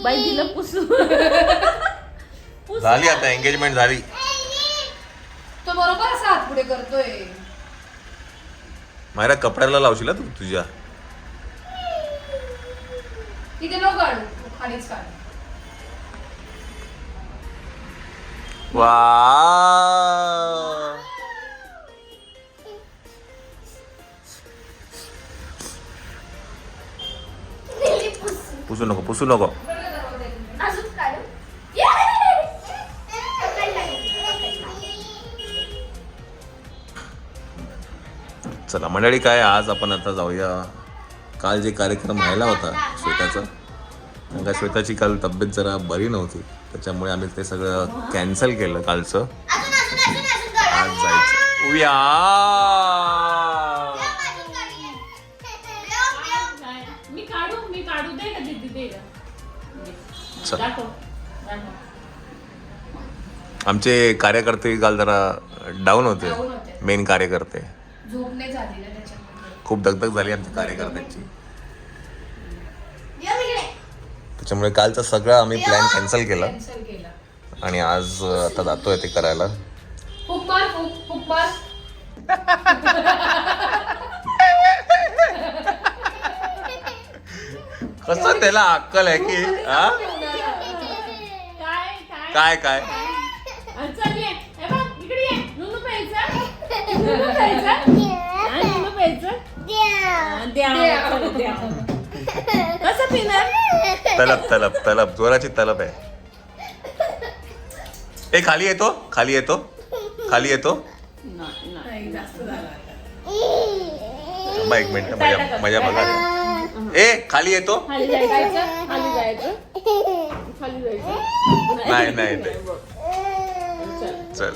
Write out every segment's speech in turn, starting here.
बाई दिलं पुसू. झाली आता एंगेजमेंट झाली. तो बरोबर असा हात पुढे करतोय. मायरा कपड्याला लावशील तू तुझ्या. तिथे नको काढू, खालीच काढ. वा पुसू नको पुसू नको. चला मंडळी, काय आज आपण आता जाऊया. काल जे कार्यक्रम व्हायला होता श्वेताचा, कारण श्वेताची काल तब्येत जरा बरी नव्हती, त्याच्यामुळे आम्ही ते सगळं कॅन्सल केलं कालचं. आज जायचं. उया मी काढू दे का दीदी दे का. चल. आमचे कार्यकर्ते काल जरा डाऊन होते. मेन कार्यकर्ते झोप नाही झाली ना त्याच्यामध्ये. खूप दगदग झाली आमच्या कार्यकर्त्यांची, त्याच्यामुळे कालचा सगळा आम्ही प्लॅन कॅन्सल केला आणि आज आता जातोय ते करायला. फुक मार, फुक मार. कसं त्याला अक्कल आहे की हा? काय काय चल ये, हे बघ इकडे ये. नुनू प्यायचं, नुनू प्यायचं, नुनू प्यायचं. द्या. कसं पिणार? तलब तलब तलब, जोराची तलब आहे. ए खाली येतो, खाली येतो, खाली येतो. थांबा एक मिनिट, मजा बघा. ए खाली येतो. खाली जायचं, खाली जायचं, खाली जायचं. नाही नाही नाही. चल.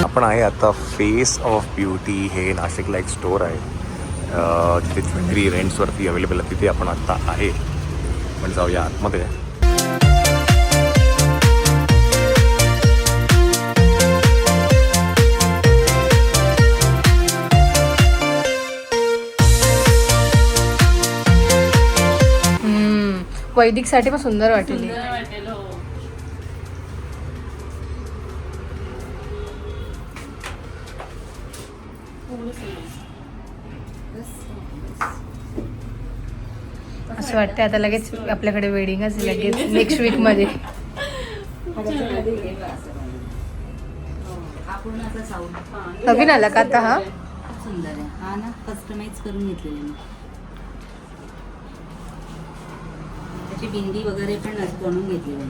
आपण आहे आता फेस ऑफ ब्युटी. हे नाशिकला एक स्टोर आहे, तिथे ज्वेलरी रेंट्सवरती अवेलेबल आहे. तिथे आपण आत्ता आहे. पण जाऊया आतमध्ये. वैदिक साठी पण सुंदर वाटेल. असं वाटतं आता लगेच आपल्याकडे वेडिंगच लगेच नेक्स्ट वीक मध्ये. नवीन आला का आता हा? सुंदर आहे हा ना, कस्टमाइज करून घेतलेले मी. त्याची बिंदी वगैरे पण बनवून घेतलेली आहे.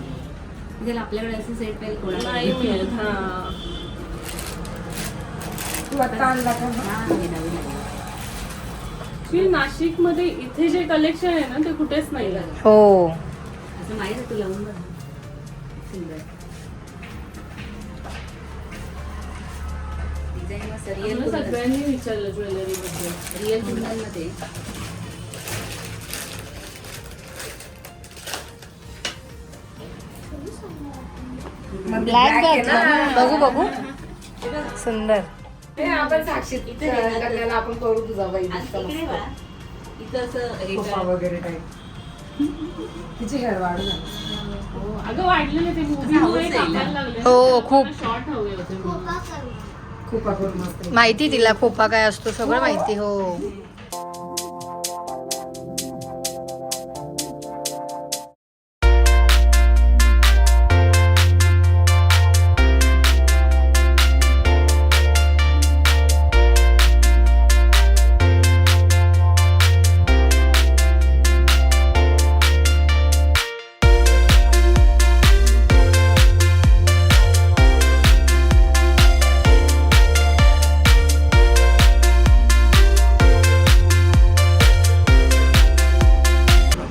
म्हणजे आपल्याकडे असं सेट पाहिजे कोणाला नाही मिळत. नाशिक मध्ये इथे जे कलेक्शन आहे ना ते कुठेच नाही. हो असं माहिती आहे, तू लावून बघ. सुंदर डिझाईन मस्त. रिअल सगळ्यांनी विचारलं ज्वेलरी बद्दल. रिअल कुंदनमध्ये ब्लॅक बघू बघू. सुंदर. आपण साक्षी कल्याण आपण करू तुझा इथं असं वगैरे काही. तिचे हेअर वाढून अगं वाढलेले ते मूवीमुळे कापायला लागले. हो, खूप. शॉर्ट हवे होते. खोपा करून मस्त माहिती तिला खोपा काय असतो सगळं माहिती. हो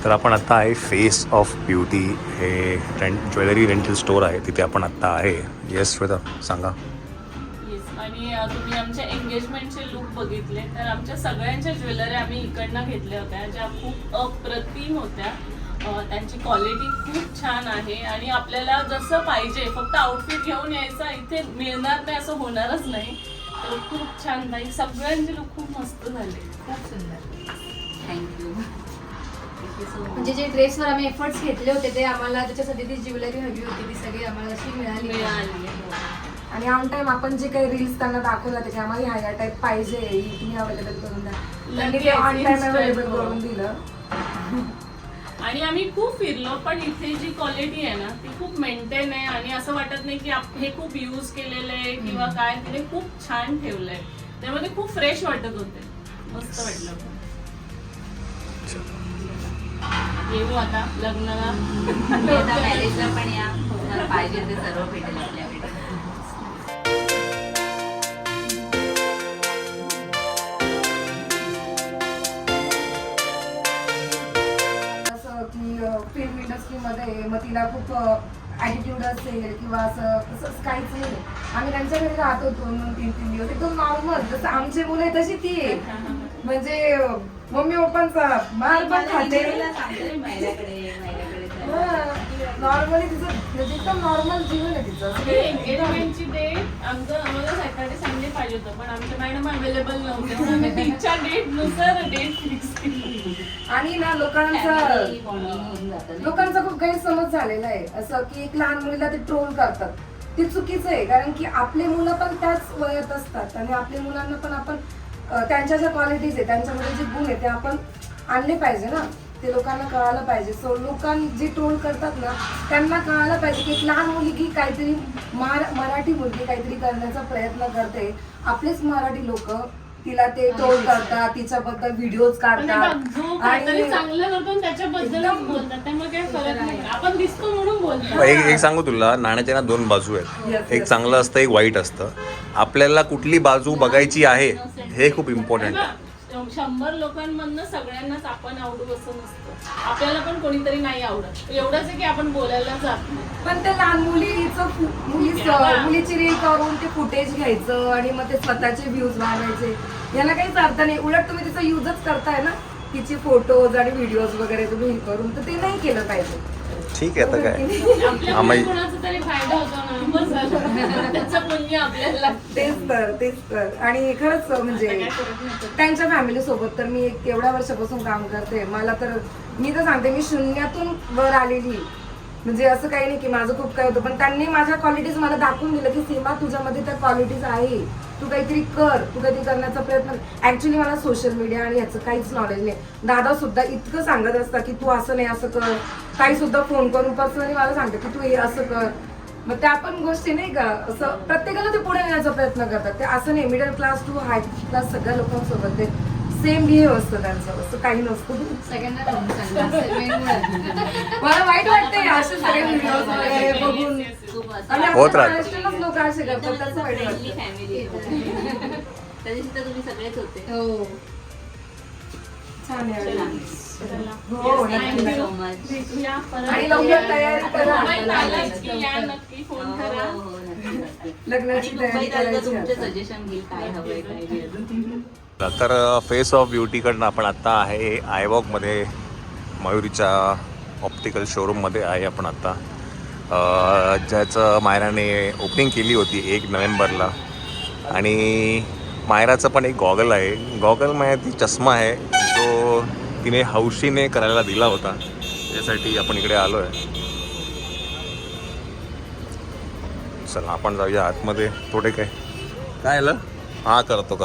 तर आपण आत्ता आहे फेस ऑफ ब्युटी. हे ज्वेलरी रेंटल स्टोर आहे, तिथे आपण आत्ता आहे. येस श्वेता सांगा. येस. आणि तुम्ही आमच्या एंगेजमेंटचे लुक बघितले तर आमच्या सगळ्यांच्या ज्वेलरी आम्ही इकडनं घेतल्या होत्या, ज्या खूप अप्रतिम होत्या. त्यांची क्वालिटी खूप छान आहे आणि आपल्याला जसं पाहिजे फक्त आउटफिट घेऊन यायचं, इथे मिळणार नाही असं होणारच नाही. तर खूप छान ताई, सगळ्यांचे लुक खूप मस्त झाले. खूप सुंदर. Thank you thank you so much. म्हणजे जे ड्रेसवर आम्ही एफर्ट्स घेतले होते ते आम्हाला त्याच्यासाठी ती ज्वेलरी हवी होती ती सगळी आम्हाला अशी मिळाली. आणि ऑन टाइम आपण जे काही रील्स त्यांना दाखवलं त्याची आम्हाला ह्या टाईप पाहिजे ही तुम्ही अवेलेबल करून द्या. त्यांनी ते ऑन टाइम अवेलेबल करून दिलं. आणि आम्ही खूप फिरलो, पण इथे जी क्वालिटी आहे ना ती खूप मेंटेन आहे आणि असं वाटत नाही की हे खूप यूज केलेलं आहे किंवा काय. तिने खूप छान ठेवलंय, त्यामध्ये खूप फ्रेश वाटत होते. मस्त वाटलं. येऊ आता लग्नाला. तुम्ही आता मॅरेजला पण या, तुम्हाला पाहिजे ते सर्व भेटेल आपल्याकडे. असं की फिल्म इंडस्ट्रीमध्ये मग तिला खूप ॲटिट्यूड असेल किंवा असं काहीच नाही. आम्ही त्यांच्या घरी राहत होतो 2-3 दिवस एकदम नॉर्मल जसं आमची मुलं आहे तशी ती आहे. म्हणजे मम्मी पप्पांचा मार पण खाते. नॉर्मली तिचं म्हणजे एकदम नॉर्मल जीवन आहे तिचं. एंगेजमेंटची डेट आम्हाला सॅटर्डे संडे पाहिजे होतं, पण आमच्या मॅडम अवेलेबल नव्हते म्हणून आम्ही तिच्या डेट नुसार डेट फिक्स केली. आणि ना लोकांचा खूप गैरसमज झालेला आहे असं की एक लहान मुलीला ते ट्रोल करतात. ते चुकीचं आहे, कारण की आपले मुलं पण त्याच वयात असतात आणि आपल्या मुलांना पण आपण त्यांच्या ज्या क्वालिटीज आहे त्यांच्यामध्ये जे गुण आहे ते आपण आणले पाहिजे ना. ते लोकांना कळायला पाहिजे. सो लोकांनी जे ट्रोल करतात ना त्यांना कळायला पाहिजे की एक लहान मुलगी काहीतरी मराठी मुलगी काहीतरी करण्याचा प्रयत्न करते. आपलेच मराठी लोक तिला ते ट्रोल करतात, तिच्याबद्दल व्हिडिओज काढतात जो काहीतरी चांगलं करतो त्याच्याबद्दलच बोलतात, त्यामुळे काही फरक नाही. आपण दिसतो म्हणून बोलतो. एक सांगू तुला, नाण्याच्या ना दोन बाजू आहेत. एक चांगलं असतं, एक वाईट असतं. आपल्याला कुठली बाजू बघायची आहे हे खूप इम्पॉर्टंट आहे. 100 लोकांमधनं सगळ्यांनाच आपण आवडू असं नसतं. आपल्याला पण कोणीतरी नाही आवडत. एवढंच आहे की आपण बोलायला जात नाही. पण ते लहान मुलीची रील करून ते फुटेज घ्यायचं आणि मग ते स्वतःचे व्ह्यूज वाढवायचे, याला काहीच अर्थ नाही. उलट तुम्ही तिचा युजच करताय ना, तिचे फोटोज आणि व्हिडिओज वगैरे तुम्ही हे करून, तर ते नाही केलं पाहिजे. ठीक आहे, आता काय आपल्या कोणाचा तरी फायदा होतो ना, बस झालं. त्याचं पुण्य आपल्याला. तेच तर. आणि खरंच म्हणजे त्यांच्या फॅमिली सोबत तर मी एवढ्या वर्षापासून काम करते. मला तर मी तर सांगते मी शून्यातून वर आलेली. म्हणजे असं काही नाही की माझं खूप काय होतं, पण त्यांनी माझ्या क्वालिटीज मला दाखवून दिलं की सीमा तुझ्यामध्ये त्या क्वालिटीज आहे, तू काहीतरी कर, तू काहीतरी करण्याचा प्रयत्न. ऍक्च्युली मला सोशल मीडिया आणि ह्याचं काहीच नॉलेज नाही. दादा सुद्धा इतकं सांगत असतात की तू असं नाही असं कर. काही सुद्धा फोन करून पर्सनली मला सांगते की तू हे असं कर. मग त्या पण गोष्टी नाही का, असं प्रत्येकाला ते पुढे नेण्याचा प्रयत्न करतात. ते असं नाही middle class to high class सगळ्या लोकांसोबत ते सेम बिहेव असतं त्यांचं, असं काही नसतं. सगळ्यांना राहून चांगलं. मला वाईट वाटतंय असे सगळे व्हिडिओज वगैरे बघून. आणि होत आपण राहतं. महाराष्ट्रीयनच लोक असे करतात, त्याचं वाईट फ्रेंडली वाटतं. फॅमिली आहे. त्या दिवशी तर तुम्ही सगळेच होते. हो. छान आहे. चला. हो, Yes, नक्की. thank you. so much. भेटूया परत. आणि लवकर तयारी करा. मुंबईत आलात की या नक्की फोन हो, करा. हो, हो, नक्की, नक्की. लग्नाची आणि तयारी मुंबईत आलं तर करायची तुमचे आता. सजेशन घेईल काय हवंय काय नाही. तर फेस ऑफ ब्युटीकडनं आपण आत्ता आहे आयवॉकमध्ये, मयुरीच्या ऑप्टिकल शोरूममध्ये आहे आपण आत्ता. ज्याचं मायराने ओपनिंग केली होती 1 नोव्हेंबरला. आणि मायराचं पण एक गॉगल आहे. गॉगल म्हणजे चष्मा आहे जो तिने हौशीने करायला दिला होता. त्यासाठी आपण इकडे आलो आहे. चला आपण जाऊया आतमध्ये. थोडे काय आलं? हां, करतो.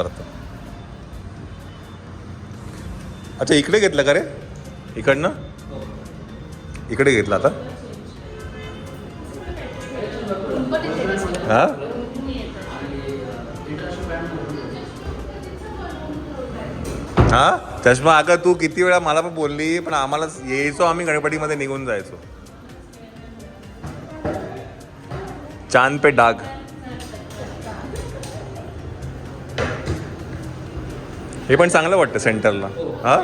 अच्छा, इकडे घेतलं का रे? इकडनं इकडे घेतलं आता. हा, हा चष्मा. अगं तू किती वेळा मला पण बोलली, पण आम्हाला यायचो आम्ही गणपतीमध्ये निघून जायचो. चांद पे डाग. हे पण चांगलं वाटतं सेंटरला. हा,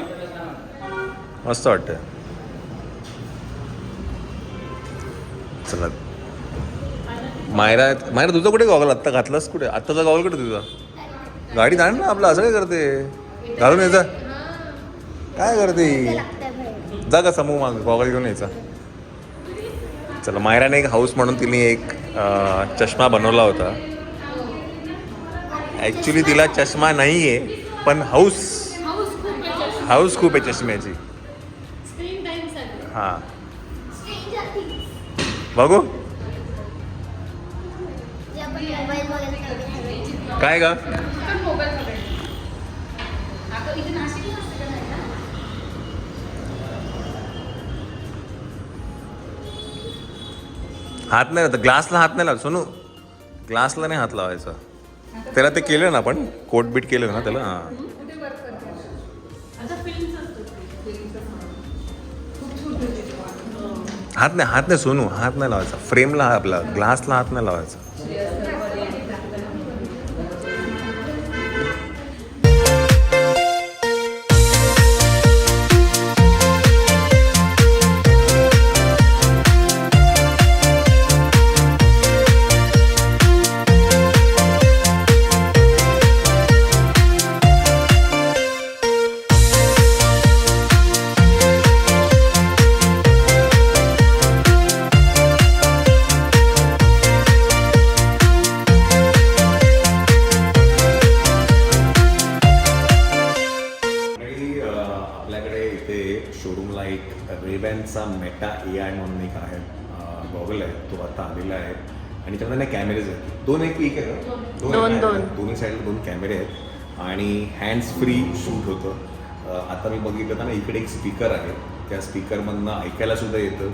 मस्त वाटतं. चला, मायरा तुझं कुठे गॉगल आत्ता घातलास? कुठे आत्ताचा गॉगल कुठे तुझा? गाडीत आण ना आपलं. असं काय करते? घालून यायचा काय करते? जा का समूह माग गॉगल घेऊन यायचा. चला, मायराने एक हाऊस म्हणून तिने एक चष्मा बनवला होता. ऍक्च्युली तिला चष्मा नाहीये पण हाऊस खूप आहे चष्म्याची. हा बघू काय का हात नाही लावत ग्लासला, हात नाही लावत सोनू, ग्लासला नाही हात लावायचा. त्याला ते केलं ना आपण कोट बीट केलं ना त्याला. हा हात नाही सोनू, हात नाही लावायचा फ्रेमला, आपला ग्लासला हात नाही लावायचा. शोरूमला एक रेबॅनचा मेटा AI म्हणून एक आहे गॉगल आहे, तो आता आलेला आहे आणि त्यामध्ये कॅमेरेज आहेत. दोन एक आहे का? दोन्ही साईडला 2 कॅमेरे आहेत आणि हँड्स फ्री शूट होतं. आता मी बघितलं तर ना इकडे एक स्पीकर आहे, त्या स्पीकरमधनं ऐकायला सुद्धा येतं.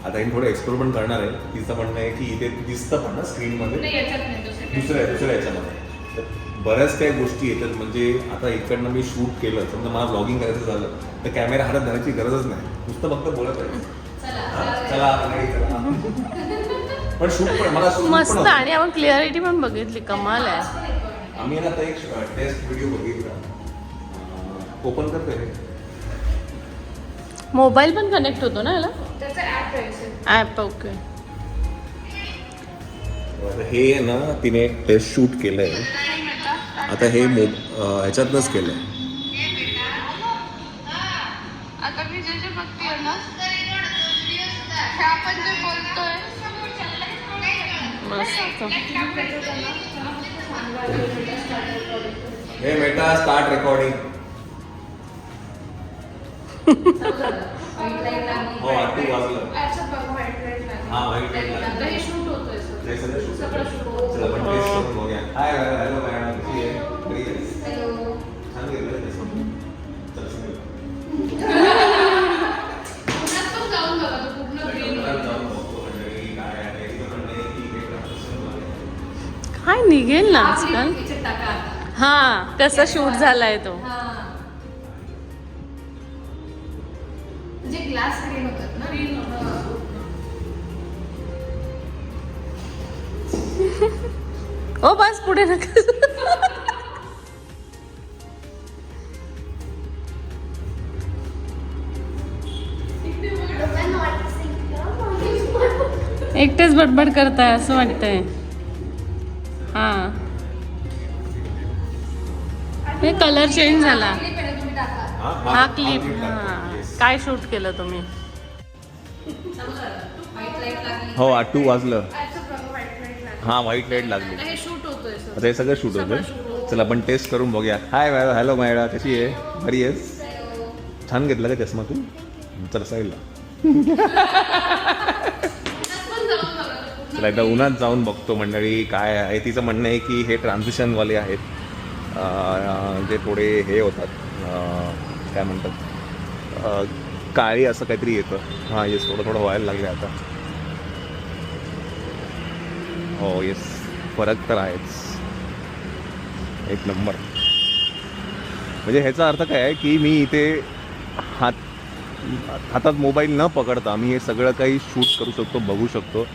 आता मी थोडं एक्सप्लोर पण करणार आहे. तिचं म्हणणं आहे की इथे दिसतं पण ना स्क्रीनमध्ये दुसऱ्या याच्यामध्ये बऱ्याच काही गोष्टी येतात. म्हणजे आता इकडनं मी शूट केलं, समजा मला ब्लॉगिंग करायचं झालं तर कॅमेरा हातात धरायची गरजच नाही, नुसतं फक्त बोलत आहे चला. पण शूट पण मला मस्त आणि आपण क्लिअरिटी पण बघितली, कमाल आहे. आम्ही आता एक टेस्ट व्हिडिओ बघितला, ओपन करतोय. मोबाईल पण कनेक्ट होतो ना याला, ऍप. ओके. हे ना तिने टेस्ट शूट केलंय. आता हे ह्याच्यातनंच केलंय. आता मी जे जे बघतीये ना हे आपण जे बोलतोय मस्त. हे मेटा स्टार्ट रेकॉर्डिंग. हो 8 वाजलं. हा व्हाईट लाईट हे शूट होतोय ते सगळं शूट. चला आपण टेस्ट करून बघूया. हाय हॅलो मॅडम, कशी आहे? बरी आहे? छान गेलं ते. चला सुरू. जाऊन बघा तो पूर्ण ग्रीन जाऊन बघतो मंडळी काय आहे. तिचं म्हणणं आहे की हे ट्रान्झिशन काय निघेल ना आजकाल. हा कसा शूट झालाय तो. जे ग्लास स्क्रीन होतात ना, ओ बस पुढे नका. एकटेच बडबड करताय असं वाटतंय. हा हे कलर चेंज झाला. हा क्लिप. हा काय शूट केलं तुम्ही? हो 8 वाजलं. हा व्हाईट लाईट लागली. हे शूट होतोय सर. आता हे सगळं शूट होतं. चला आपण टेस्ट करून बघूया. हाय हॅलो मॅडम, कशी आहे? बरी आहेस? छान घेतला का चष्मा तू? चला साईडला. चला एकदा उन्हात जाऊन बघतो मंडळी काय आहे. तिचं म्हणणं आहे की हे ट्रान्झिशनवाले आहेत, जे थोडे हे होतात, काय म्हणतात, काळी असं काहीतरी येतं. हां येस, थोडं व्हायला लागले आता. हो येस, फरक तर आहेच. एक नंबर. म्हणजे ह्याचा अर्थ काय आहे की मी इथे हातात मोबाईल न पकडता मी हे सगळं काही शूट करू शकतो, बघू शकतो.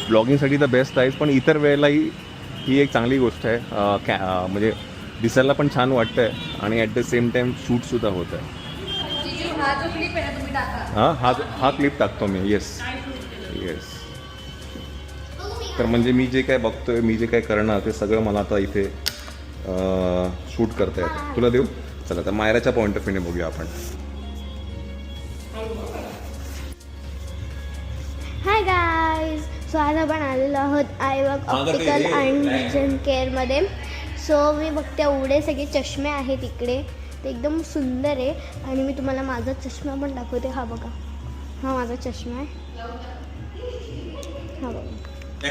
ब्लॉगिंगसाठी तर बेस्ट आहेच, पण इतर वेळेलाही ही एक चांगली गोष्ट आहे. म्हणजे दिसायला पण छान वाटतं आहे आणि ॲट द सेम टाईम शूटसुद्धा होतं आहे. हा जो क्लिप आहे ना तुम्ही टाका. हा क्लिप टाकतो मी. येस. तर म्हणजे मी जे काय बघतोय, मी जे काय करणार ते सगळं मला आता इथे शूट करता येतं. तुला देऊ? चला तर मायराच्या पॉईंट ऑफ व्ह्यूने बघूया आपण. हाय गाईज, सो आज आपण आलेलो आहोत I work optical and vision केअरमध्ये. सो मी बघते एवढे सगळे चष्मे आहेत इकडे, ते एकदम सुंदर आहे. आणि मी तुम्हाला माझा चष्मा पण दाखवते. हा बघा, हा माझा चष्मा आहे. हा बघा,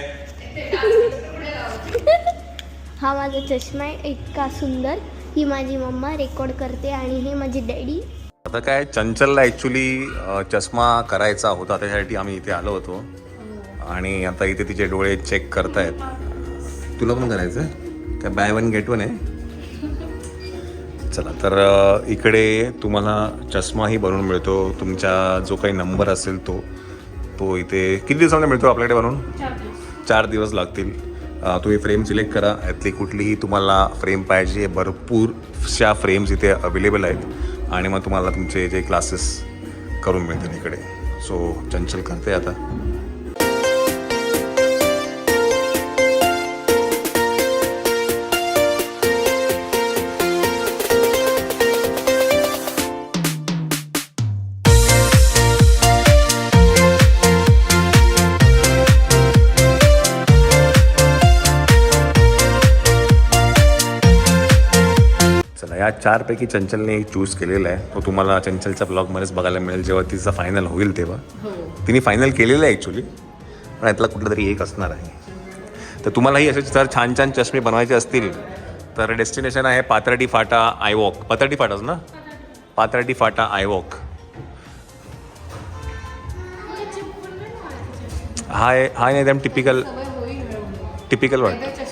हा माझा चष्मा आहे, इतका सुंदर. ही माझी मम्मा रेकॉर्ड करते आणि हे माझी डॅडी. आता काय चंचलला ॲक्च्युली चष्मा करायचा होता, त्याच्यासाठी आम्ही इथे आलो होतो. आणि आता इथे तिचे डोळे चेक करतायत. तुला पण करायचं आहे काय? बाय 1 गेट 1 आहे. चला, तर इकडे तुम्हाला चष्माही बनवून मिळतो. तुमचा जो काही नंबर असेल तो इथे किती दिवसामध्ये मिळतो आपल्याकडे बनवून? 4 दिवस लागतील. तुम्ही फ्रेम सिलेक्ट करा, यातली कुठलीही तुम्हाला फ्रेम पाहिजे. भरपूरशा फ्रेम्स इथे अवेलेबल आहेत आणि मग तुम्हाला तुमचे जे क्लासेस करून मिळतील इकडे. सो चंचल करते आता. या 4 पैकी चंचलने एक चूज केलेला आहे. तो तुम्हाला चंचलच्या ब्लॉगमध्येच बघायला मिळेल जेव्हा तिचा फायनल होईल तेव्हा. तिने फायनल केलेलं आहे ॲक्च्युली, पण यातला कुठला तरी एक असणार आहे. तर तुम्हालाही असे जर छान छान चष्मे बनवायचे असतील तर डेस्टिनेशन आहे पाथर्डी फाटा आय वॉक. पाथर्डी फाटाच ना? Pathardi Phata I walk. हा नाही एकदम टिपिकल वाटतं.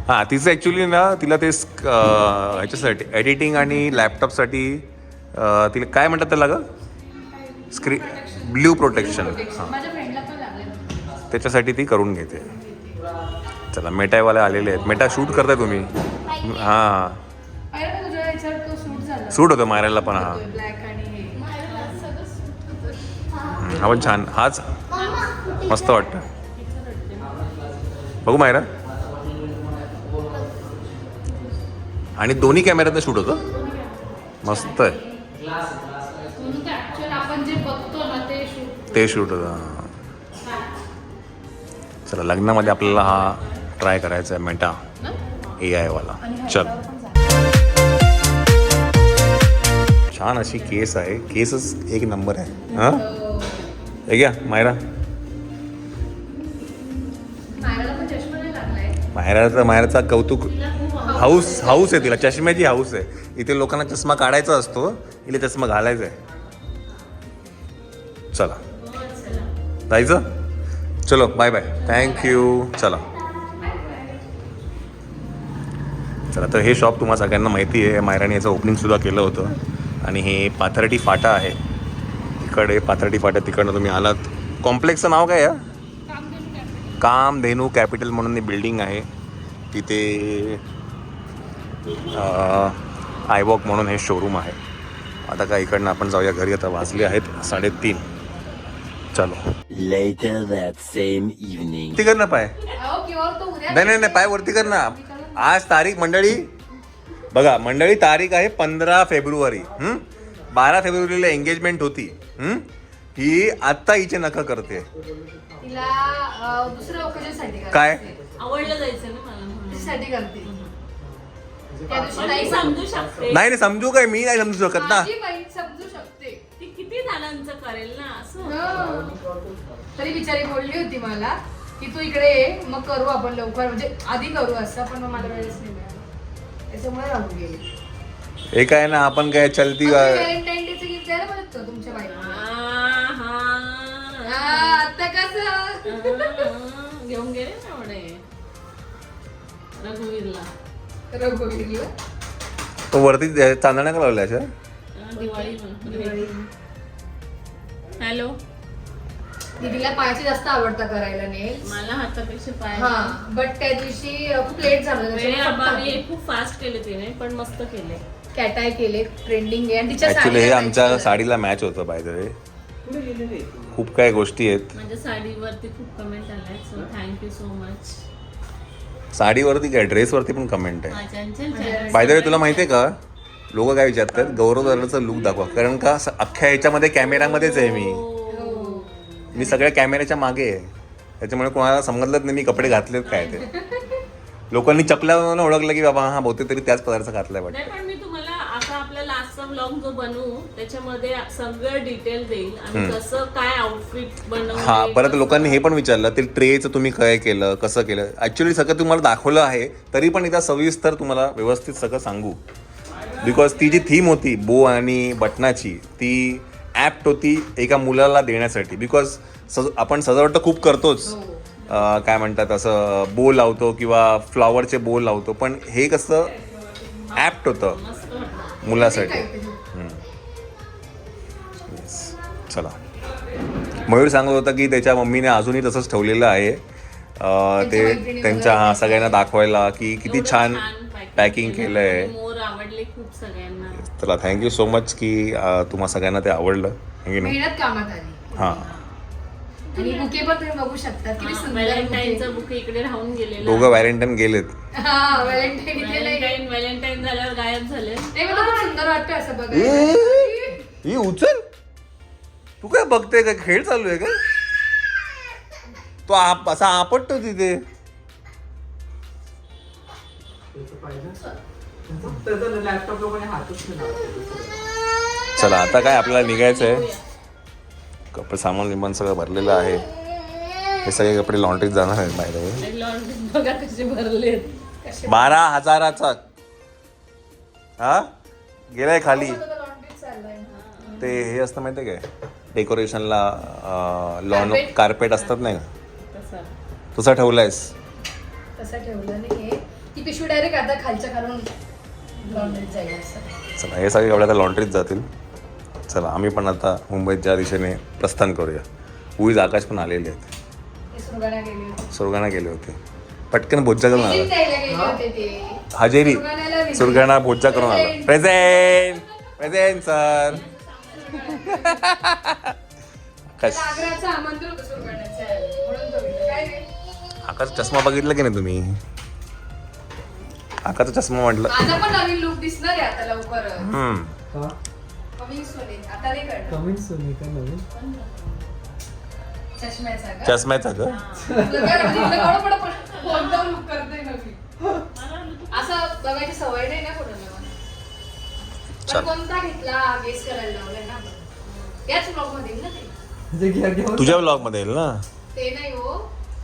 हां, तिचं ॲक्च्युली ना तिला ते ह्याच्यासाठी एडिटिंग आणि लॅपटॉपसाठी तिला काय म्हणतात त्याला गं? Blue protection. हां, त्याच्यासाठी ती करून घेते. चला, मेटावाले आलेले आहेत. मेटा शूट करताय तुम्ही? हां, सूट होतं मायराला पण. हा हा पण छान, हाच मस्त वाटतं. बघू मायरा. आणि दोन्ही कॅमेऱ्यातनं शूट होतं. मस्त आहे ते शूट होतं. चला, लग्नामध्ये आपल्याला हा ट्राय करायचा आहे मेटा AI वाला. चल, छान अशी केस आहे. केसच एक नंबर आहे. हां, हे घ्या मायरा. मायराचा कौतुक. हाऊस आहे तिला, चष्म्याची हाऊस आहे. इथे लोकांना चष्मा काढायचा असतो, इथे चष्मा घालायचा आहे. चला, जायचं? चलो, बाय बाय, थँक्यू. चला, तर हे शॉप तुम्हाला सगळ्यांना माहिती आहे. मायराने याचं ओपनिंगसुद्धा केलं होतं. आणि हे पाथर्डी फाटा आहे. इकडे पाथर्डी फाटा, तिकडनं तुम्ही आलात. कॉम्प्लेक्सचं नाव काय आहे? कामधेनू कॅपिटल म्हणून बिल्डिंग आहे. तिथे आयवॉक म्हणून हे शोरूम आहे. आता काय इकडनं आपण जाऊया घरी. आता वाजले आहेत 3:30. चलो. Later that same evening. वरती कर ना पाय. नाही, पाय वरती कर ना. आज तारीख मंडळी बघा, मंडळी तारीख आहे 15 फेब्रुवारी. 12 फेब्रुवारीला एंगेजमेंट होती. ही आत्ता हिचे नका करते. तिला दुसऱ्या ओकेजनसाठी काय आवडलं जायचं ना मला म्हणून. साठी करते. त्या दिवशी पण नाही मी समजू शकते. नाही समजू काय? मी नाही समजू शकत ना. माझी बहीण समजू शकते. ती किती जणांचं करेल ना असं. तरी बिचारी बोलली होती मला की तू इकडे ये, मग करू आपण लवकर, म्हणजे आधी करू असं. पण मग मला वेळच नाही मिळाला, त्याच्यामुळे राहून गेली. हे काय ना, आपण काय चलती व्हॅलेंटाईन डेचं गिफ्ट द्यायला पाहिजे होतं तुमच्या बाईला. आता कसं घेऊन गेले ना एवढे रघुवीरला. रघुवीरला तो वरती चांदण्या का लावल्या अशा? दिवाळी. हॅलो, दीदीला पायाची जास्त आवडता करायला नेल्स. मला हातापेक्षा पाय. हा, बट त्या दिवशी खूप लेट झालं. खूप फास्ट केले तिने, पण मस्त केले. कॅटाय केले, ट्रेंडिंग आहे. आणि तिच्या ऍक्च्युली हे साडीला आमच्या match साडीला मॅच होतं. बाय द वे, खूप काय गोष्टी आहेत. माझ्या साडीवरती खूप कमेंट आल्या, सो थँक्यू सो मच. साडीवरती काय, ड्रेसवरती पण कमेंट आहे. चंचल बाय द वे, तुला माहितीये का लोक काय विचारतात, गौरव दर्डाचा लुक दाखवा. कारण का अख्ख्या याच्यामध्ये कॅमेऱ्यामध्येच आहे मी सगळ्या कॅमेऱ्याच्या मागे आहे. त्याच्यामुळे कोणाला समजलंच नाही मी कपडे घातलेत काय ते. लोकांनी चकल्यावरून ओळखलं की बाबा हा बहुतेक तरी त्याच पदार्थ घातलाय वाटतं. नाही पण मी तुम्हाला आता आपला लास्टचा ब्लॉग जो बनवू त्याच्यामध्ये सगळं डिटेल देईल आणि कसं काय आउटफिट बनवू. हा परत लोकांनी हे पण विचारलं ते ट्रेचं तुम्ही काय केलं कसं केलं. ॲक्च्युली सगळं तुम्हाला दाखवलं आहे तरी पण एकदा सविस्तर तुम्हाला व्यवस्थित सगळं सांगू. बिकॉज ती जी थीम होती बो आणि बटनाची ती ॲप्ट होती एका मुलाला देण्यासाठी. बिकॉज आपण सजावट तर खूप करतोच, काय म्हणतात असं बो लावतो किंवा फ्लॉवरचे बो लावतो, पण हे कसं ॲप्ट होतं मुलासाठी. Yes. चला मयूर सांगत होता की त्याच्या मम्मीने अजूनही तसंच ठेवलेलं आहे ते त्यांच्या सगळ्यांना दाखवायला की किती छान पॅकिंग केलं आहे. मोर आवडले खूप सगळ्यांना. चला थँक्यू सो मच की तुम्हा सगळ्यांना ते आवडलं है की नाही. मेहनत कामात आली. हां आणि बुके पण तुम्ही बघू शकता किती सुंदर व्हॅलेंटाईनचा बुके इकडे राहून गेलेला. दोघं व्हॅलेंटाईन गेलेत. हा व्हॅलेंटाईन इथे नाही. व्हॅलेंटाईन झाल्यावर गायब झाले. ते मला खूप सुंदर वाटतं असं बघायला. ही उचल तू काय बघते काय खेळ चालू आहे का. तो असा आपटतो तिथे. चला आता काय आपल्याला निघायचं आहे. कपडे सामान विमान सगळं भरलेलं आहे. हे सगळे कपडे लॉन्ड्रीत जाणार आहेत बाहेर. लॉन्ड्रीत बघा कसे भरलेत. 12,000चा हा गेलाय खाली. ते हे असतं माहिती काय डेकोरेशनला लॉन कार्पेट असतात नाही का तसं ठेवलायस. तसं ठेवलं नाही ती पिशवी डायरेक्ट आता खालच्या खालून लॉन्ड्रीत जाईल असं. चला हे सगळे कपडे आता लॉन्ड्रीत जातील. चला आम्ही पण आता मुंबईच्या दिशेने प्रस्थान करूया. उईज आकाश पण आलेले आहेत. सुरगाणा गेले होते पटकन भोज्जा करून आला. हजेरी सुरगाणा भोज्जा करून आला. Present present sir. आकाश चष्मा बघितला की नाही तुम्ही. आकाशचा चष्मा म्हटलं. माझा पण नवीन लुक दिसणार आहे आता लवकर. कमिंग सून आहे. आता नाही करणार. कमिंग सून आहे का नवीन चष्म्याचा का? चष्म्याचा का कोणता लुक करते नवीन असं बघायची सवय नाही ना कोणाला. पण कोणता घेतला गेस करायला लावलाय ना आपण. याच ब्लॉग मध्ये ना ते. तुझ्या ब्लॉग मध्ये येईल ना. ते नाही हो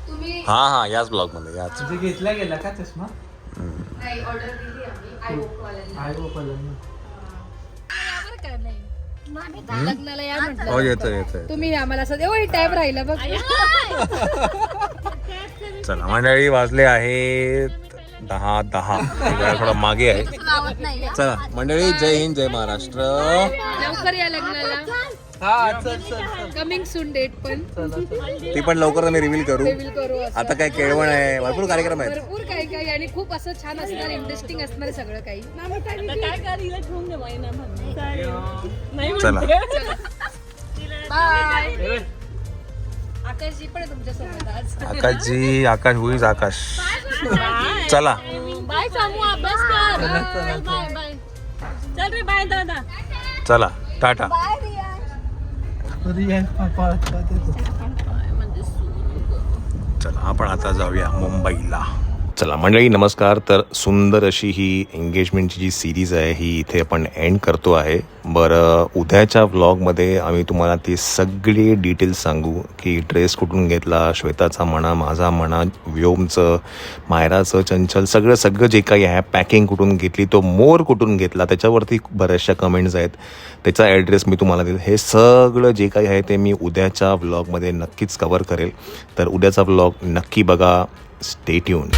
तुम्ही. हा याच ब्लॉग मध्ये याच. म्हणजे घेतला गेला का चष्मा. नाही ऑर्डर दिली आम्ही आयओवाल्यांना. आयओवाल्यांना लग्नाला या म्हटलं. हो येतोय. तुम्ही आम्हाला असं एवढी टाइम राहिला बघ. चला मंडळी वाजले आहेत 10:10. थोडं मागे आहे. चला मंडळी जय हिंद जय महाराष्ट्र. लवकर या लग्नाला. कमिंग सून डेट पण ती पण लवकर आम्ही रिव्हील करू. करू. आता काय केळवण आहे भरपूर कार्यक्रम आहेत. भरपूर काही आणि खूप असं छान असणार इंटरेस्टिंग असणार सगळं काही. काय करीला ठेवून दे महिनाभर. चला बाय. आकाशजी पण आहे तुमच्या सोबत आज. आकाशजी आकाश होईज आकाश. चला बाय सामू अभ्यास कर. Bye bye. चल रे बाय दादा. चला टाटा. चला आपण आता जाऊया मुंबईला. चला मंडळी नमस्कार. तर सुंदर अशी ही एंगेजमेंटची जी सिरीज आहे ही इथे आपण एंड करतो आहे. बरं उद्याच्या व्लॉगमध्ये आम्ही तुम्हाला ते सगळे डिटेल्स सांगू की ड्रेस कुठून घेतला, श्वेताचा म्हणा, माझा म्हणा, व्योमचं, मायराचं, चंचल, सगळं जे काही आहे, पॅकिंग कुठून घेतली, तो मोर कुठून घेतला, त्याच्यावरती बऱ्याचशा कमेंट्स आहेत, त्याचा ॲड्रेस मी तुम्हाला देईल. हे सगळं जे काही आहे ते मी उद्याच्या व्लॉगमध्ये नक्कीच कवर करेल. तर उद्याचा व्लॉग नक्की बघा. Stay tune.